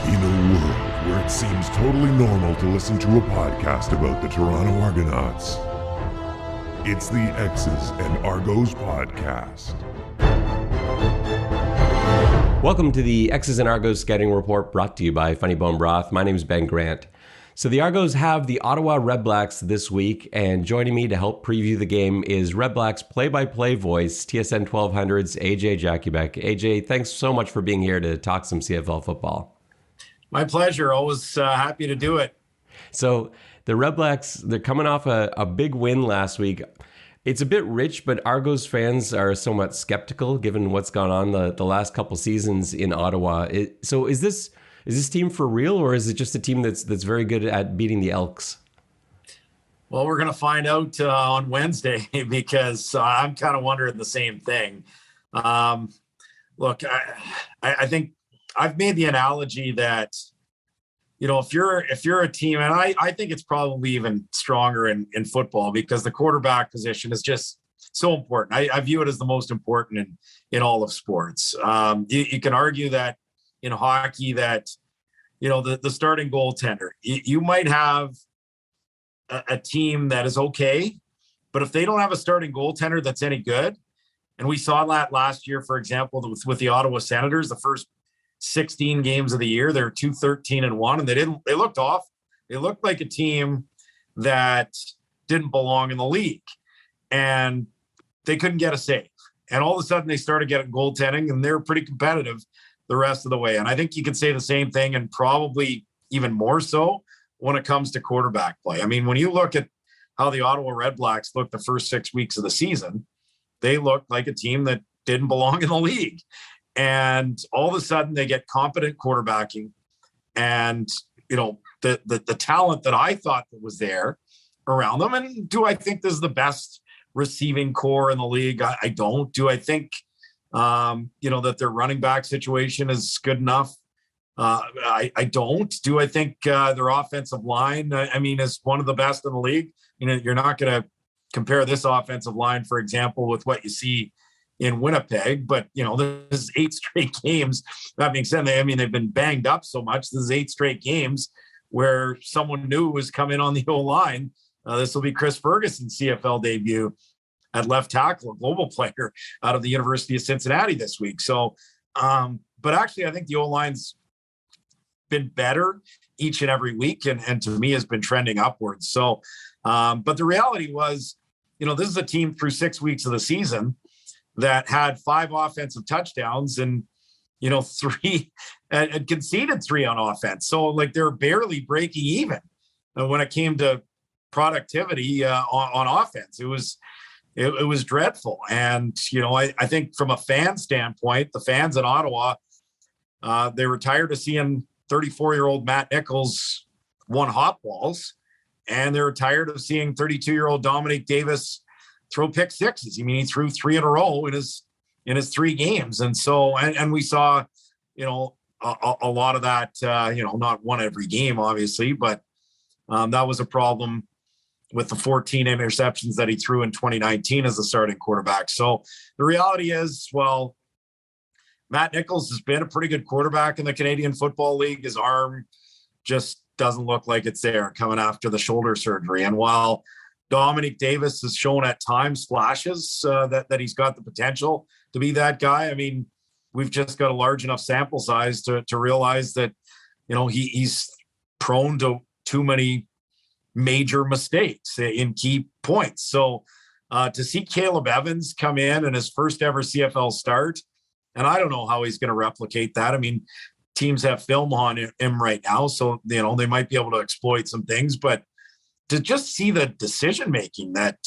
In a world where it seems totally normal to listen to a podcast about the Toronto Argonauts, it's the X's and Argos podcast. Welcome to the X's and Argos Scouting Report, brought to you by Funny Bone Broth. My name is Ben Grant. So the Argos have the Ottawa REDBLACKS this week, and joining me to help preview the game is REDBLACKS play-by-play voice, TSN 1200's AJ Jakubec. AJ, thanks so much for being here to talk some CFL football. My pleasure. Always happy to do it. So the REDBLACKS, they're coming off a big win last week. It's a bit rich, but Argos fans are somewhat skeptical given what's gone on the last couple seasons in Ottawa. So is this team for real, or is it just a team that's very good at beating the Elks? Well, we're going to find out on Wednesday because I'm kind of wondering the same thing. Look, I think I've made the analogy that, you know, if you're a team, and I think it's probably even stronger in football because the quarterback position is just so important. I view it as the most important in all of sports. You can argue that in hockey that, you know, the starting goaltender, you might have a team that is okay, but if they don't have a starting goaltender that's any good, and we saw that last year, for example, with the Ottawa Senators, the first 16 games of the year, they're 2-13-1, and they looked off. They looked like a team that didn't belong in the league, and they couldn't get a save. And all of a sudden they started getting goaltending, and they're pretty competitive the rest of the way. And I think you can say the same thing, and probably even more so when it comes to quarterback play. I mean, when you look at how the Ottawa REDBLACKS looked the first 6 weeks of the season, they looked like a team that didn't belong in the league. And all of a sudden they get competent quarterbacking, and, you know, the talent that I thought that was there around them. And do I think this is the best receiving core in the league? I don't. Do I think, you know, that their running back situation is good enough? I don't. Do I think their offensive line, is one of the best in the league? You know, you're not going to compare this offensive line, for example, with what you see in Winnipeg, but, you know, this is 8 straight games. That being said, they've been banged up so much. This is 8 straight games where someone new was coming on the O-line. This will be Chris Ferguson's CFL debut at left tackle, a global player out of the University of Cincinnati this week. So, but actually, I think the O-line's been better each and every week, and to me has been trending upwards. So, but the reality was, you know, this is a team through 6 weeks of the season that had 5 offensive touchdowns and, you know, 3 and conceded 3 on offense. So, like, they're barely breaking even when it came to productivity on offense. It was dreadful. And, you know, I think from a fan standpoint, the fans in Ottawa, they were tired of seeing 34-year-old Matt Nichols won hot balls, and they were tired of seeing 32-year-old Dominique Davis throw pick sixes. I mean, he threw 3 in a row in his 3 games. And so, and we saw, you know, a lot of that, you know, not one every game, obviously, but that was a problem with the 14 interceptions that he threw in 2019 as a starting quarterback. So the reality is, well, Matt Nichols has been a pretty good quarterback in the Canadian Football League. His arm just doesn't look like it's there coming after the shoulder surgery. And while Dominique Davis has shown at times flashes that he's got the potential to be that guy, I mean, we've just got a large enough sample size to realize that, you know, he's prone to too many major mistakes in key points. So to see Caleb Evans come in and his first ever CFL start, and I don't know how he's going to replicate that. I mean, teams have film on him right now, so, you know, they might be able to exploit some things, but to just see the decision-making that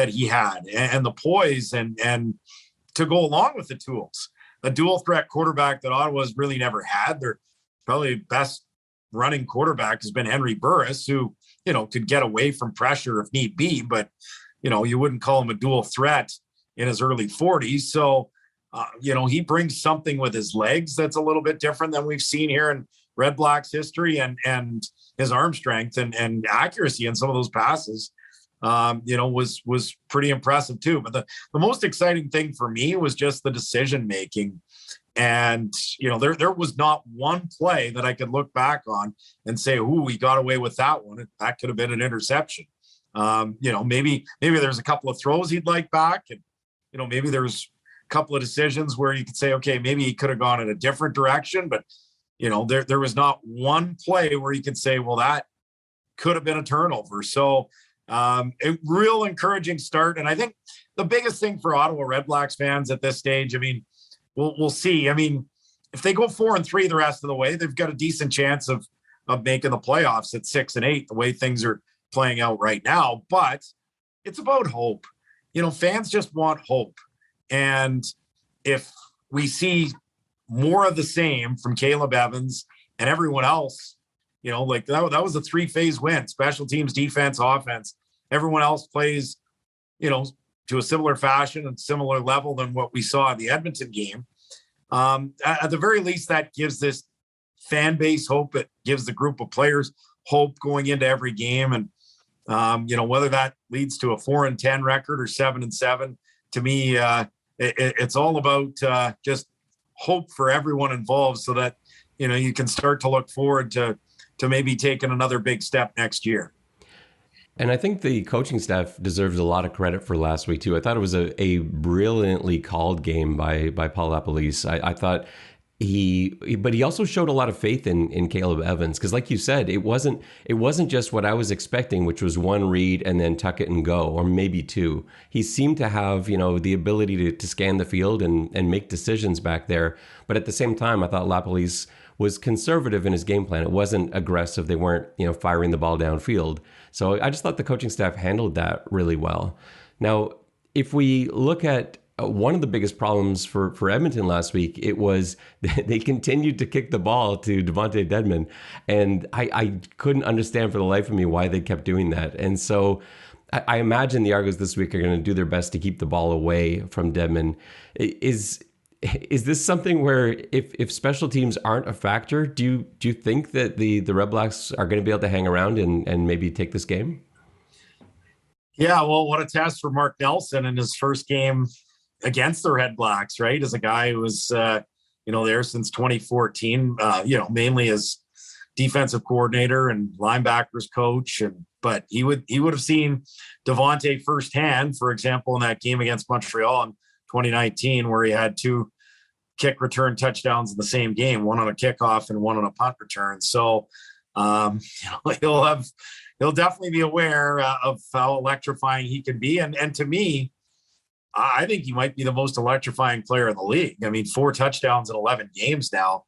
he had and the poise and to go along with the tools, a dual threat quarterback that Ottawa's really never had. Their probably best running quarterback has been Henry Burris, who, you know, could get away from pressure if need be, but, you know, you wouldn't call him a dual threat in his early 40s. So, you know, he brings something with his legs that's a little bit different than we've seen here in REDBLACKS history, and his arm strength and accuracy in some of those passes, you know, was pretty impressive too. But the most exciting thing for me was just the decision making And, there was not one play that I could look back on and say, ooh, he got away with that one. That could have been an interception. Maybe there's a couple of throws he'd like back. And, maybe there's a couple of decisions where you could say, okay, maybe he could have gone in a different direction. But, there was not one play where you could say, well, that could have been a turnover. So a real encouraging start. And I think the biggest thing for Ottawa REDBLACKS fans at this stage, we'll see. If they go 4-3 the rest of the way, they've got a decent chance of making the playoffs at 6-8, the way things are playing out right now. But it's about hope. Fans just want hope. And if we see more of the same from Caleb Evans and everyone else, like that was a 3-phase win: special teams, defense, offense. Everyone else plays, to a similar fashion and similar level than what we saw in the Edmonton game. At the very least, that gives this fan base hope. It gives the group of players hope going into every game. And, whether that leads to a 4-10 record or 7-7, to me, it's all about just hope for everyone involved so that, you can start to look forward to maybe taking another big step next year. And I think the coaching staff deserves a lot of credit for last week, too. I thought it was a brilliantly called game by Paul LaPolice. I thought but he also showed a lot of faith in Caleb Evans, because like you said, it wasn't just what I was expecting, which was one read and then tuck it and go, or maybe two. He seemed to have, the ability to scan the field and make decisions back there. But at the same time, I thought LaPolice was conservative in his game plan. It wasn't aggressive. They weren't, firing the ball downfield. So I just thought the coaching staff handled that really well. Now, if we look at one of the biggest problems for Edmonton last week, it was they continued to kick the ball to Devontae Dedmon. And I couldn't understand for the life of me why they kept doing that. And so I imagine the Argos this week are going to do their best to keep the ball away from Dedmon. Is this something where if special teams aren't a factor, do you think that the REDBLACKS are going to be able to hang around and maybe take this game? Yeah, well, what a test for Mark Nelson in his first game against the REDBLACKS, right? As a guy who was, there since 2014, mainly as defensive coordinator and linebackers coach. But he would have seen Devontae firsthand, for example, in that game against Montreal in 2019, where he had two kick return touchdowns in the same game, one on a kickoff and one on a punt return. So, he'll definitely be aware of how electrifying he can be. And to me, I think he might be the most electrifying player in the league. 4 touchdowns in 11 games now,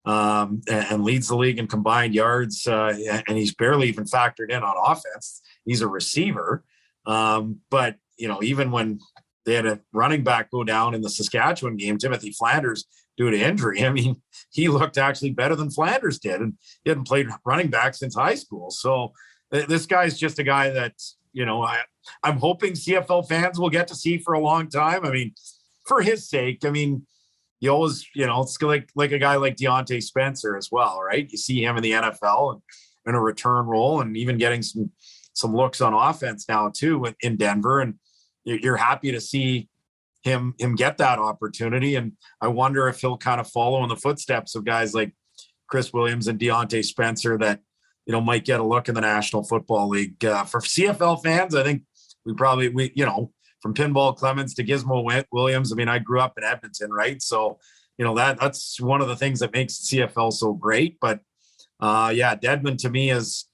and leads the league in combined yards. And he's barely even factored in on offense. He's a receiver. But, even when they had a running back go down in the Saskatchewan game, Timothy Flanders, due to injury, he looked actually better than Flanders did. And he hadn't played running back since high school. So this guy's just a guy that, I'm hoping CFL fans will get to see for a long time. For his sake, you always, it's like a guy like Deontay Spencer as well, right? You see him in the NFL and in a return role, and even getting some looks on offense now too in Denver. And you're happy to see him get that opportunity. And I wonder if he'll kind of follow in the footsteps of guys like Chris Williams and Deontay Spencer that, might get a look in the National Football League. For CFL fans, I think we from Pinball Clemens to Gizmo Williams. I grew up in Edmonton, right? So, that's one of the things that makes CFL so great. But Dedmon to me is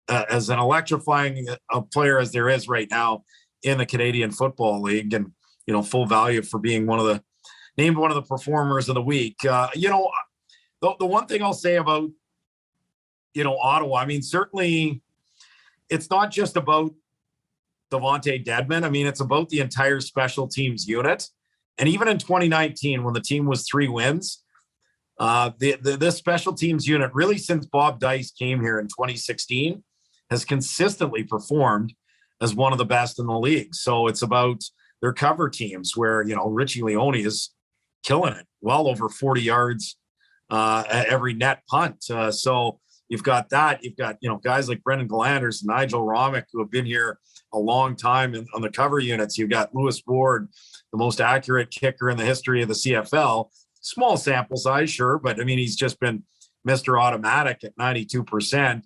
as an electrifying player as there is right now in the Canadian Football League, and full value for being named one of the performers of the week. The one thing I'll say about Ottawa, certainly it's not just about Devontae Dedmon. It's about the entire special teams unit. And even in 2019, when the team was 3 wins, this special teams unit, really since Bob Dice came here in 2016, has consistently performed as one of the best in the league. So it's about their cover teams where, Richie Leone is killing it, well over 40 yards at every net punt. So you've got that. You've got, guys like Brendan Galanders and Nigel Romick, who have been here a long time on the cover units. You've got Lewis Ward, the most accurate kicker in the history of the CFL, Small sample size, sure, but I mean, he's just been Mr. Automatic at 92%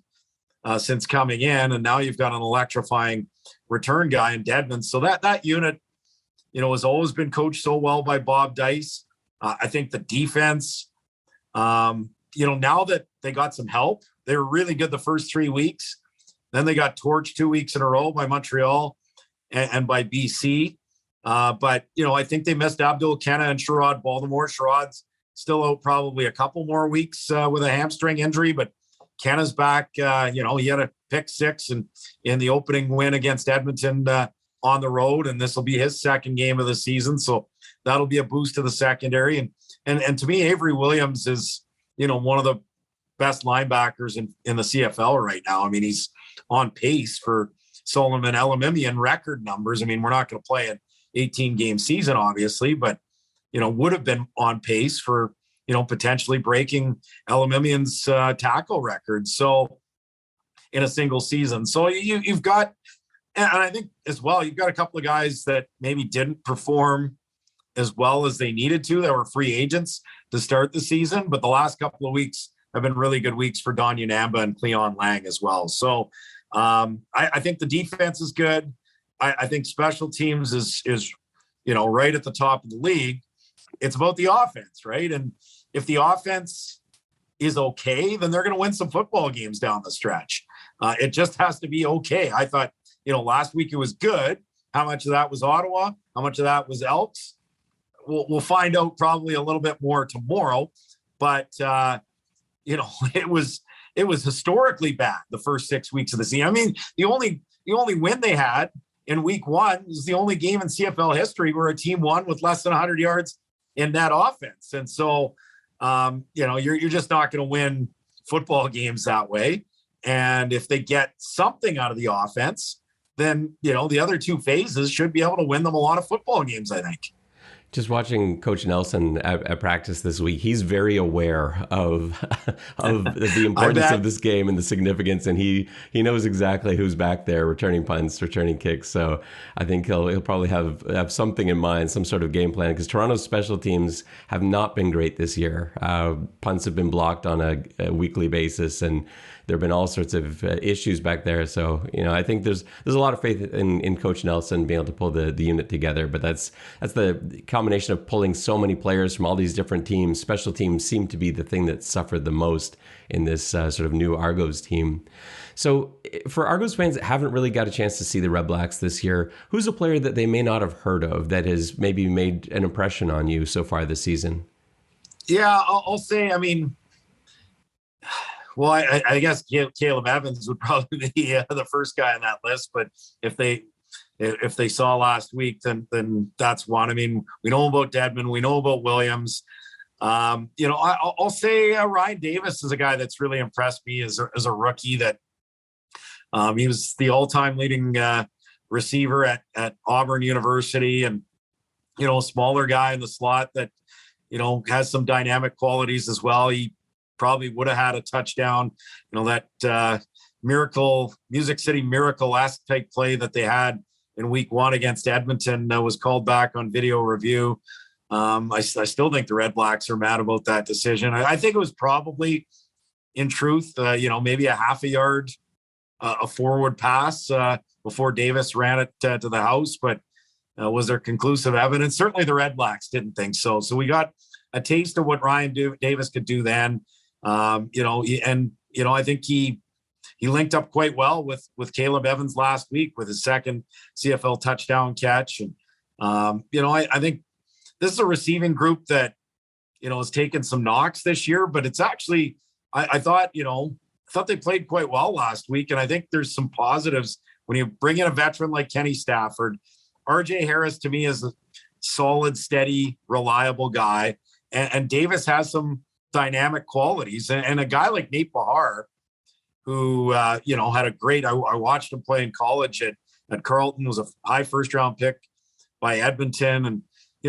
since coming in, and now you've got an electrifying return guy in Dedmon. So that unit, has always been coached so well by Bob Dice. I think the defense, now that they got some help, they were really good the first 3 weeks. Then they got torched 2 weeks in a row by Montreal and by BC. But I think they missed Abdul Kenna and Sherrod Baltimore. Sherrod's still out probably a couple more weeks with a hamstring injury, but Kenna's back. He had a pick six in the opening win against Edmonton on the road, and this will be his second game of the season. So that'll be a boost to the secondary. And to me, Avery Williams is, one of the best linebackers in the CFL right now. I mean, he's on pace for Solomon Elamimian record numbers. I mean, we're not going to play an 18-game season, obviously, but, would have been on pace for, potentially breaking Elamimian's tackle record. So in a single season. So you've got, and I think as well, you've got a couple of guys that maybe didn't perform as well as they needed to, that were free agents to start the season, but the last couple of weeks have been really good weeks for Don Unamba and Cleon Lang as well. So I think the defense is good. I think special teams is right at the top of the league. It's about the offense, right? And if the offense is okay, then they're going to win some football games down the stretch. It just has to be okay. I thought, last week it was good. How much of that was Ottawa? How much of that was Elks? We'll find out probably a little bit more tomorrow. But it was historically bad the first 6 weeks of the season. I mean, the only win they had in week one is the only game in CFL history where a team won with less than 100 yards in net offense. And so, you're just not going to win football games that way. And if they get something out of the offense, then, the other two phases should be able to win them a lot of football games, I think. Just watching Coach Nelson at practice this week, he's very aware of the importance of this game and the significance, and he knows exactly who's back there returning punts, returning kicks. So I think he'll probably have something in mind, some sort of game plan, because Toronto's special teams have not been great this year. Punts have been blocked on a weekly basis, and there have been all sorts of issues back there. So, I think there's a lot of faith in Coach Nelson being able to pull the unit together. But that's the combination of pulling so many players from all these different teams. Special teams seem to be the thing that suffered the most in this sort of new Argos team. So for Argos fans that haven't really got a chance to see the REDBLACKS this year, who's a player that they may not have heard of that has maybe made an impression on you so far this season? Yeah, I'll say, well, I guess Caleb Evans would probably be the first guy on that list. But if they saw last week, then that's one. I mean, we know about Dedmon, we know about Williams. I'll say Ryan Davis is a guy that's really impressed me as a rookie. That he was the all-time leading receiver at Auburn University, and a smaller guy in the slot that has some dynamic qualities as well. He probably would have had a touchdown, that Music City Miracle-esque type play that they had in week one against Edmonton was called back on video review. I still think the REDBLACKS are mad about that decision. I think it was probably, in truth, maybe a half a yard, a forward pass before Davis ran it to the house, but was there conclusive evidence? Certainly the REDBLACKS didn't think so. So we got a taste of what Ryan Davis could do then. I think he linked up quite well with Caleb Evans last week with his second CFL touchdown catch. And, I think this is a receiving group that, has taken some knocks this year, but it's actually, I thought they played quite well last week. And I think there's some positives when you bring in a veteran like Kenny Stafford. RJ Harris to me is a solid, steady, reliable guy. And Davis has some dynamic qualities, and a guy like Nate Bahar, who had a great. I watched him play in college at Carleton. Was a high first round pick by Edmonton, and I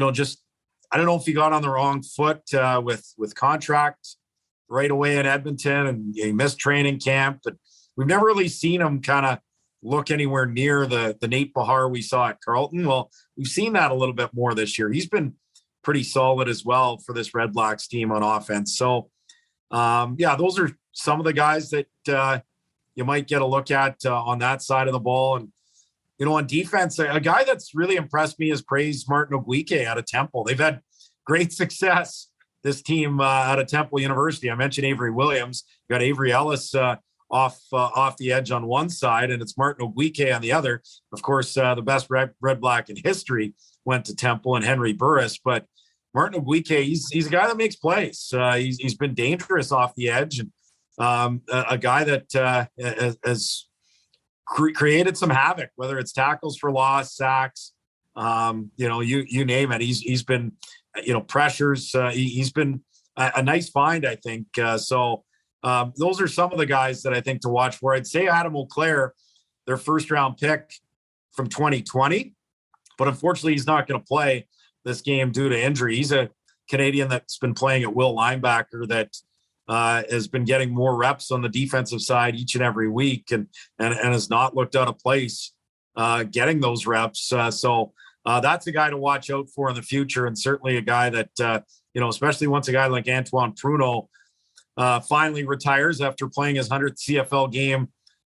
don't know if he got on the wrong foot with contract right away in Edmonton, and he missed training camp. But we've never really seen him kind of look anywhere near the Nate Bahar we saw at Carleton. Well, we've seen that a little bit more this year. He's been pretty solid as well for this Red Blacks team on offense. So, those are some of the guys that you might get a look at on that side of the ball. And, on defense, a guy that's really impressed me is praised Martin Oguike out of Temple. They've had great success, this team out of Temple University. I mentioned Avery Williams. You got Avery Ellis off the edge on one side, and it's Martin Oguike on the other. Of course, the best Red Black in history went to Temple, and Henry Burris. But Martin Oguike, he's a guy that makes plays. He's been dangerous off the edge, and a guy that has created some havoc, whether it's tackles for loss, sacks, you name it. He's been, pressures. He's been a nice find, I think. So those are some of the guys that I think to watch for. I'd say Adam Auclair, their first round pick from 2020, but unfortunately he's not going to play this game due to injury. He's a Canadian that's been playing at will linebacker that has been getting more reps on the defensive side each and every week and has not looked out of place getting those reps. So that's a guy to watch out for in the future, and certainly a guy that, especially once a guy like Antoine Pruneau finally retires after playing his 100th CFL game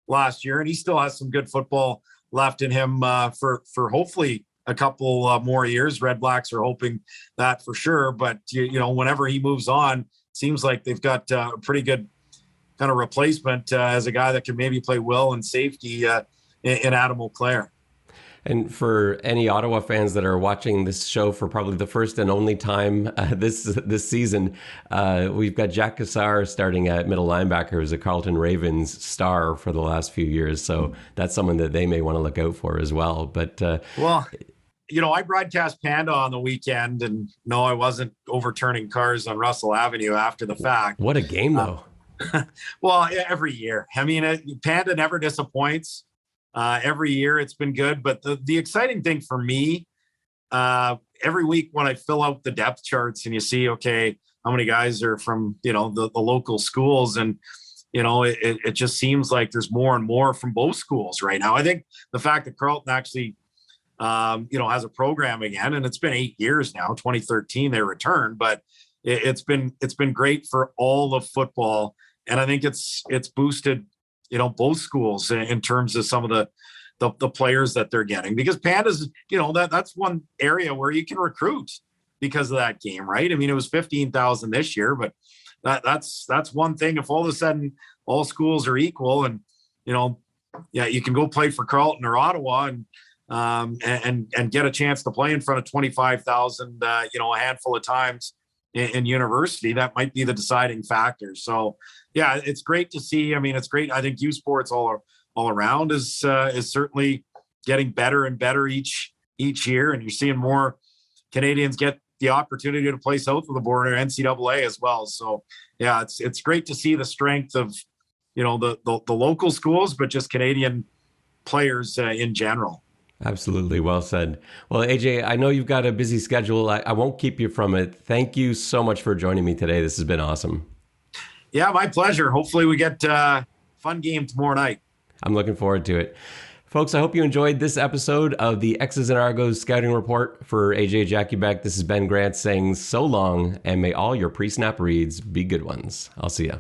last year, and he still has some good football left in him for hopefully a couple more years. Red Blacks are hoping that for sure, but whenever he moves on, seems like they've got a pretty good kind of replacement as a guy that can maybe play will and safety in Adam Auclair. And for any Ottawa fans that are watching this show for probably the first and only time this season, we've got Jack Cassar starting at middle linebacker, who's a Carleton Ravens star for the last few years. So that's someone that they may want to look out for as well. But I broadcast Panda on the weekend, and no, I wasn't overturning cars on Russell Avenue after the fact. What a game, though. Well, every year. I mean, Panda never disappoints. Every year it's been good. But the exciting thing for me, every week when I fill out the depth charts and you see, okay, how many guys are from, the local schools, and, it just seems like there's more and more from both schools right now. I think the fact that Carleton actually has a program again, and it's been 8 years now. 2013 they returned, but it's been great for all of football, and I think it's boosted both schools in terms of some of the players that they're getting, because Pandas, that's one area where you can recruit because of that game, right? I mean, it was 15,000 this year, but that's one thing. If all of a sudden all schools are equal, and you can go play for Carleton or Ottawa and get a chance to play in front of 25,000, a handful of times in university, that might be the deciding factor. So, yeah, it's great to see. I mean, it's great. I think U Sports all around is certainly getting better and better each year, and you're seeing more Canadians get the opportunity to play south of the border, NCAA as well. So, yeah, it's great to see the strength of the local schools, but just Canadian players in general. Absolutely. Well said. Well, AJ, I know you've got a busy schedule. I won't keep you from it. Thank you so much for joining me today. This has been awesome. Yeah, my pleasure. Hopefully we get a fun game tomorrow night. I'm looking forward to it. Folks, I hope you enjoyed this episode of the X's and Argos Scouting Report. For AJ Jakubec, this is Ben Grant saying so long, and may all your pre-snap reads be good ones. I'll see ya.